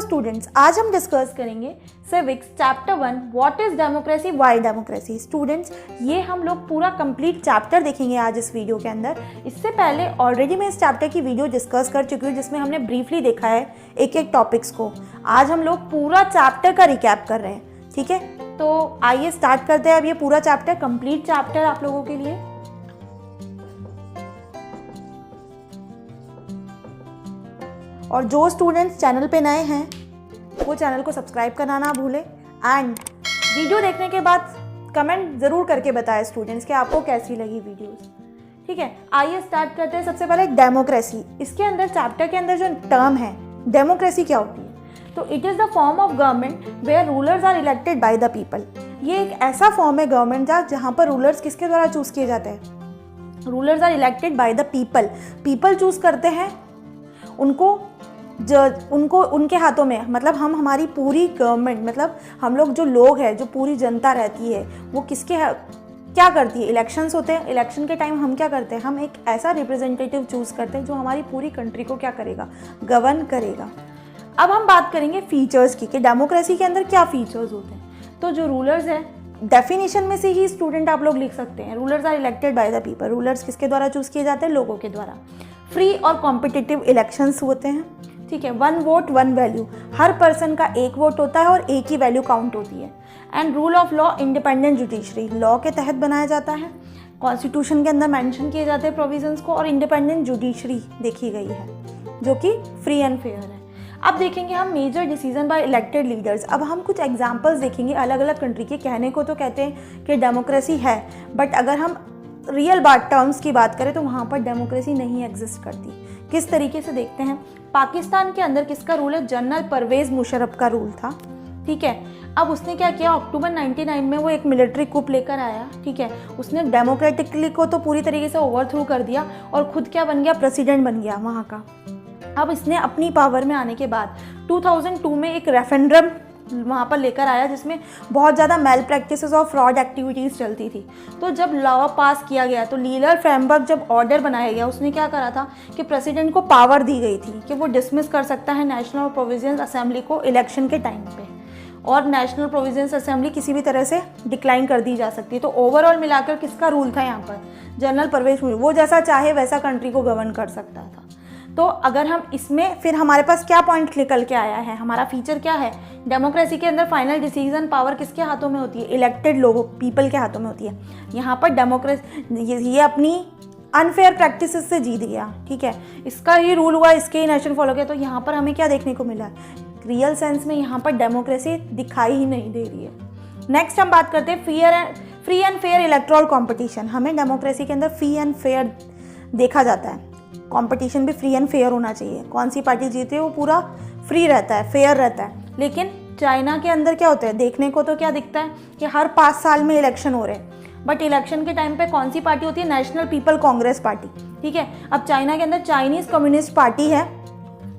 Students, आज हम discuss करेंगे civics chapter 1 what is democracy, why democracy. Students, ये हम लोग पूरा कंप्लीट चैप्टर देखेंगे आज इस वीडियो के अंदर। इससे पहले ऑलरेडी मैं इस चैप्टर की वीडियो डिस्कस कर चुकी हूँ जिसमें हमने ब्रीफली देखा है एक एक टॉपिक्स को। आज हम लोग पूरा चैप्टर का रिकैप कर रहे हैं, ठीक है। तो आइए स्टार्ट करते हैं अब ये पूरा चैप्टर, कंप्लीट चैप्टर आप लोगों के लिए। और जो स्टूडेंट्स चैनल पे नए हैं वो चैनल को सब्सक्राइब करना ना भूलें एंड वीडियो देखने के बाद कमेंट ज़रूर करके बताएं स्टूडेंट्स कि आपको कैसी लगी वीडियोस, ठीक है। आइए स्टार्ट करते हैं। सबसे पहले डेमोक्रेसी, इसके अंदर चैप्टर के अंदर जो टर्म है डेमोक्रेसी क्या होती है, तो it is the form of government where rulers are elected by the people. ये एक ऐसा फॉर्म है गवर्नमेंट का जहाँ पर रूलर्स किसके द्वारा चूज़ किए जाते हैं, rulers are elected by the people. People choose करते हैं उनको उनके हाथों में, मतलब हम हमारी पूरी गवर्नमेंट, मतलब हम लोग जो लोग हैं, जो पूरी जनता रहती है वो क्या करती है, इलेक्शंस होते हैं। इलेक्शन के टाइम हम क्या करते हैं, हम एक ऐसा रिप्रेजेंटेटिव चूज़ करते हैं जो हमारी पूरी कंट्री को क्या करेगा, गवर्न करेगा। अब हम बात करेंगे फीचर्स की कि डेमोक्रेसी के अंदर क्या फीचर्स होते हैं। तो जो रूलर्स हैं, डेफिनेशन में से ही स्टूडेंट आप लोग लिख सकते हैं, rulers are elected by the people. Rulers किसके द्वारा चूज़ किए जाते हैं, लोगों के द्वारा। फ्री और कॉम्पिटिटिव इलेक्शंस होते हैं, ठीक है। 1 वोट 1 वैल्यू, हर पर्सन का एक वोट होता है और एक ही वैल्यू काउंट होती है। And rule of law, independent judiciary, law के तहत बनाया जाता है। कॉन्स्टिट्यूशन के अंदर मेंशन किए जाते हैं प्रोविजंस को, और इंडिपेंडेंट जुडिशरी देखी गई है जो कि फ्री एंड फेयर है। अब देखेंगे हम major decision by elected leaders. अब हम कुछ एग्जांपल्स देखेंगे अलग अलग कंट्री के। कहने को तो कहते हैं कि डेमोक्रेसी है, बट अगर हम रियल बात टर्म्स की बात करें तो वहाँ पर डेमोक्रेसी नहीं एग्जिस्ट करती। किस तरीके से देखते हैं, पाकिस्तान के अंदर किसका रूल है, जनरल परवेज़ मुशर्रफ का रूल था, ठीक है। अब उसने क्या किया, अक्टूबर 99 में वो एक मिलिट्री कूप लेकर आया, ठीक है। उसने डेमोक्रेटिकली को तो पूरी तरीके से ओवरथ्रो कर दिया और खुद क्या बन गया, प्रेसिडेंट बन गया वहाँ का। अब इसने अपनी पावर में आने के बाद 2002 में एक रेफरेंडम वहाँ पर लेकर आया जिसमें बहुत ज़्यादा मेल प्रैक्टिसेस और फ्रॉड एक्टिविटीज़ चलती थी। तो जब लॉ पास किया गया, तो लीगल फ्रेमवर्क जब ऑर्डर बनाया गया, उसने क्या करा था कि प्रेसिडेंट को पावर दी गई थी कि वो डिसमिस कर सकता है नेशनल प्रोविजंस असेंबली को इलेक्शन के टाइम पे, और नेशनल प्रोविजंस असेंबली किसी भी तरह से डिक्लाइन कर दी जा सकती है। तो ओवरऑल मिलाकर किसका रूल था यहाँ पर, जनरल परवेज़ मुशर्रफ। वो जैसा चाहे वैसा कंट्री को गवर्न कर सकता था। तो अगर हम इसमें फिर हमारे पास क्या पॉइंट निकल के आया है, हमारा फीचर क्या है, डेमोक्रेसी के अंदर फाइनल डिसीजन पावर किसके हाथों में होती है, इलेक्टेड लोगों, पीपल के हाथों में होती है। यहाँ पर डेमोक्रेसी ये अपनी अनफेयर प्रैक्टिसेस से जीत गया, ठीक है। इसका ही रूल हुआ, इसके ही नेशन फॉलो किया। तो यहाँ पर हमें क्या देखने को मिला, रियल सेंस में यहाँ पर डेमोक्रेसी दिखाई ही नहीं दे रही है। नेक्स्ट हम बात करते हैं free and fair electoral competition. हमें डेमोक्रेसी के अंदर फ्री एंड फेयर देखा जाता है, कंपटीशन भी फ्री एंड फेयर होना चाहिए। कौन सी पार्टी जीते वो पूरा फ्री रहता है, फेयर रहता है। लेकिन चाइना के अंदर क्या होता है, देखने को तो क्या दिखता है कि हर 5 साल में इलेक्शन हो रहे हैं, बट इलेक्शन के टाइम पे कौन सी पार्टी होती है, नेशनल पीपल कांग्रेस पार्टी, ठीक है। अब चाइना के अंदर चाइनीज़ कम्युनिस्ट पार्टी है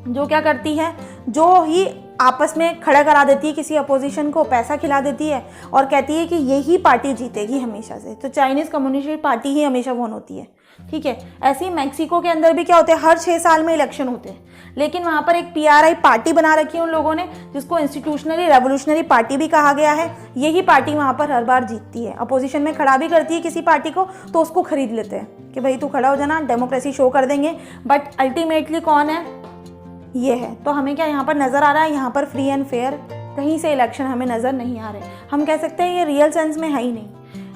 जो क्या करती है, जो ही आपस में खड़ा करा देती है किसी अपोजिशन को, पैसा खिला देती है और कहती है कि यही पार्टी जीतेगी हमेशा से। तो चाइनीज़ कम्युनिस्ट पार्टी ही हमेशा वोन होती है, ठीक है। ऐसे ही मैक्सिको के अंदर भी क्या होते हैं, हर 6 साल में इलेक्शन होते हैं, लेकिन वहाँ पर एक PRI पार्टी बना रखी है उन लोगों ने, जिसको इंस्टीट्यूशनली रेवोल्यूशनरी पार्टी भी कहा गया है। यही पार्टी वहाँ पर हर बार जीतती है, अपोजिशन में खड़ा भी करती है किसी पार्टी को तो उसको खरीद लेते हैं कि भाई तू खड़ा हो जाना, डेमोक्रेसी शो कर देंगे। बट अल्टीमेटली कौन है, ये है। तो हमें क्या यहाँ पर नज़र आ रहा है, यहाँ पर फ्री एंड फेयर कहीं से इलेक्शन हमें नज़र नहीं आ रहे। हम कह सकते हैं ये रियल सेंस में है ही नहीं।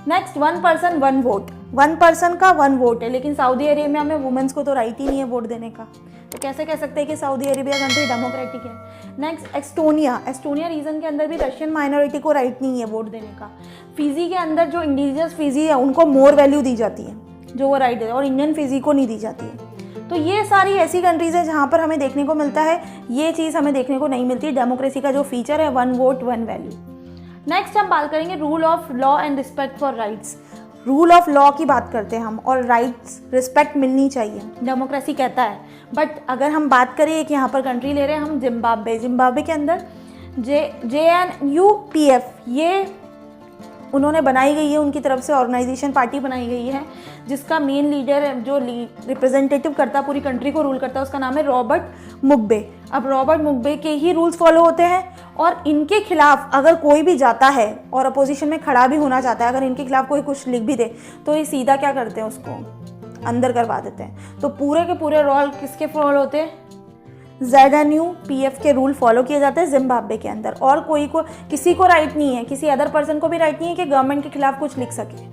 नेक्स्ट 1 पर्सन 1 वोट, 1 पर्सन का 1 वोट है, लेकिन सऊदी अरेबिया में वुमेन्स को तो राइट ही नहीं है वोट देने का। तो कैसे कह सकते हैं कि सऊदी अरेबिया कंट्री डेमोक्रेटिक है। नेक्स्ट एस्टोनिया रीजन के अंदर भी रशियन माइनॉरिटी को राइट नहीं है वोट देने का। फिजी के अंदर जो इंडिजियस फिजी है उनको मोर वैल्यू दी जाती है जो वो राइट है, और इंडियन फिजी को नहीं दी जाती है। तो ये सारी ऐसी कंट्रीज़ हैं जहाँ पर हमें देखने को मिलता है, ये चीज़ हमें देखने को नहीं मिलती। डेमोक्रेसी का जो फीचर है 1 वोट 1 वैल्यू। नेक्स्ट हम बात करेंगे rule of law and respect for rights. Rule of law की बात करते हैं हम, और राइट्स रिस्पेक्ट मिलनी चाहिए, डेमोक्रेसी कहता है। बट अगर हम बात करें एक यहाँ पर कंट्री ले रहे हैं हम, जिम्बाब्वे के अंदर JNUPF, ये उन्होंने बनाई गई है, उनकी तरफ से ऑर्गेनाइजेशन पार्टी बनाई गई है जिसका मेन लीडर जो रिप्रेजेंटेटिव करता है, पूरी कंट्री को रूल करता है, उसका नाम है रॉबर्ट मुगाबे। अब रॉबर्ट मुगाबे के ही रूल्स फॉलो होते हैं और इनके खिलाफ अगर कोई भी जाता है और अपोजिशन में खड़ा भी होना चाहता है, अगर इनके खिलाफ कोई कुछ लिख भी दे तो ये सीधा क्या करते हैं, उसको अंदर करवा देते हैं। तो पूरे के पूरे रूल किसके फॉलो होते हैं, ZNU-PF के रूल फॉलो किए जाते हैं जिम्बाब्वे के अंदर। और किसी को राइट नहीं है, किसी अदर पर्सन को भी राइट नहीं है कि गवर्नमेंट के खिलाफ कुछ लिख सके।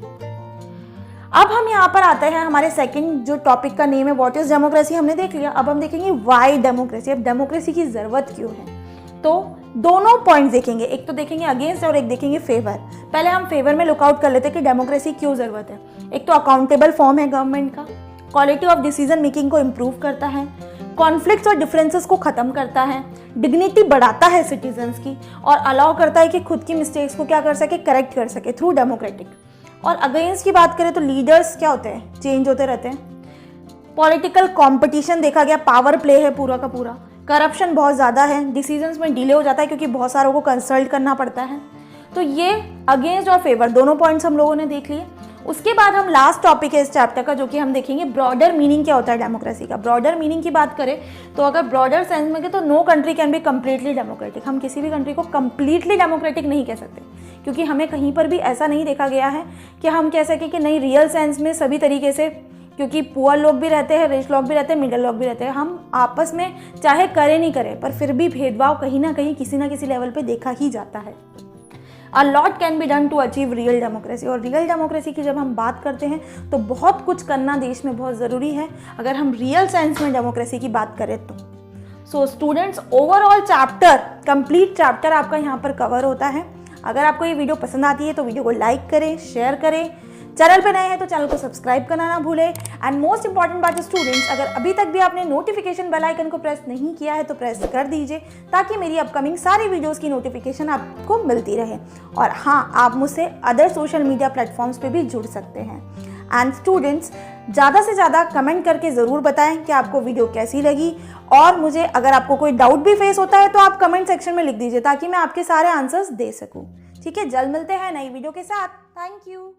अब हम यहाँ पर आते हैं, हमारे सेकंड जो टॉपिक का नेम है व्हाट इज डेमोक्रेसी, हमने देख लिया। अब हम देखेंगे व्हाई डेमोक्रेसी, अब डेमोक्रेसी की ज़रूरत क्यों है। तो दोनों पॉइंट्स देखेंगे, एक तो देखेंगे अगेंस्ट और एक देखेंगे फेवर। पहले हम फेवर में लुकआउट कर लेते हैं कि डेमोक्रेसी क्यों ज़रूरत है। एक तो अकाउंटेबल फॉर्म है गवर्नमेंट का, क्वालिटी ऑफ डिसीजन मेकिंग को इम्प्रूव करता है, कॉन्फ्लिक्ट्स और डिफरेंसेस को ख़त्म करता है, डिग्निटी बढ़ाता है सिटीजन्स की, और अलाउ करता है कि खुद की मिस्टेक्स को क्या कर सके, करेक्ट कर सके थ्रू डेमोक्रेटिक। और अगेंस्ट की बात करें तो लीडर्स क्या होते हैं, चेंज होते रहते हैं, पॉलिटिकल कंपटीशन देखा गया, पावर प्ले है पूरा का पूरा, करप्शन बहुत ज़्यादा है, डिसीजंस में डिले हो जाता है क्योंकि बहुत सारों को कंसल्ट करना पड़ता है। तो ये अगेंस्ट और फेवर दोनों पॉइंट्स हम लोगों ने देख लिए। उसके बाद हम लास्ट टॉपिक है इस चैप्टर का, जो कि हम देखेंगे ब्रॉडर मीनिंग क्या होता है डेमोक्रेसी का। ब्रॉडर मीनिंग की बात करें तो अगर ब्रॉडर सेंस में तो no country can be completely democratic, हम किसी भी कंट्री को कम्प्लीटली डेमोक्रेटिक नहीं कह सकते क्योंकि हमें कहीं पर भी ऐसा नहीं देखा गया है कि हम कह सकें कि नहीं रियल सेंस में सभी तरीके से, क्योंकि पुअर लोग भी रहते हैं, रिच लोग भी रहते हैं, मिडिल लोग भी रहते हैं, हम आपस में चाहे करें नहीं करें पर फिर भी भेदभाव कहीं ना कहीं किसी ना किसी लेवल पे देखा ही जाता है। A lot can be done to achieve real democracy, और रियल डेमोक्रेसी की जब हम बात करते हैं तो बहुत कुछ करना देश में बहुत ज़रूरी है अगर हम रियल सेंस में डेमोक्रेसी की बात करें तो। So students, overall chapter, complete chapter आपका यहाँ पर कवर होता है। अगर आपको ये वीडियो पसंद आती है तो वीडियो को लाइक करें, शेयर करें, चैनल पे नए हैं तो चैनल को सब्सक्राइब करना ना भूलें। एंड मोस्ट इंपॉर्टेंट बात स्टूडेंट्स, अगर अभी तक भी आपने नोटिफिकेशन बेल आइकन को प्रेस नहीं किया है तो प्रेस कर दीजिए ताकि मेरी अपकमिंग सारी वीडियोस की नोटिफिकेशन आपको मिलती रहे। और हाँ, आप मुझसे अदर सोशल मीडिया प्लेटफॉर्म्स पे भी जुड़ सकते हैं। एंड स्टूडेंट्स, ज़्यादा से ज़्यादा कमेंट करके ज़रूर बताएं कि आपको वीडियो कैसी लगी, और मुझे अगर आपको कोई डाउट भी फेस होता है तो आप कमेंट सेक्शन में लिख दीजिए ताकि मैं आपके सारे आंसर्स दे सकूँ। ठीक है, जल्द मिलते हैं नई वीडियो के साथ। Thank you.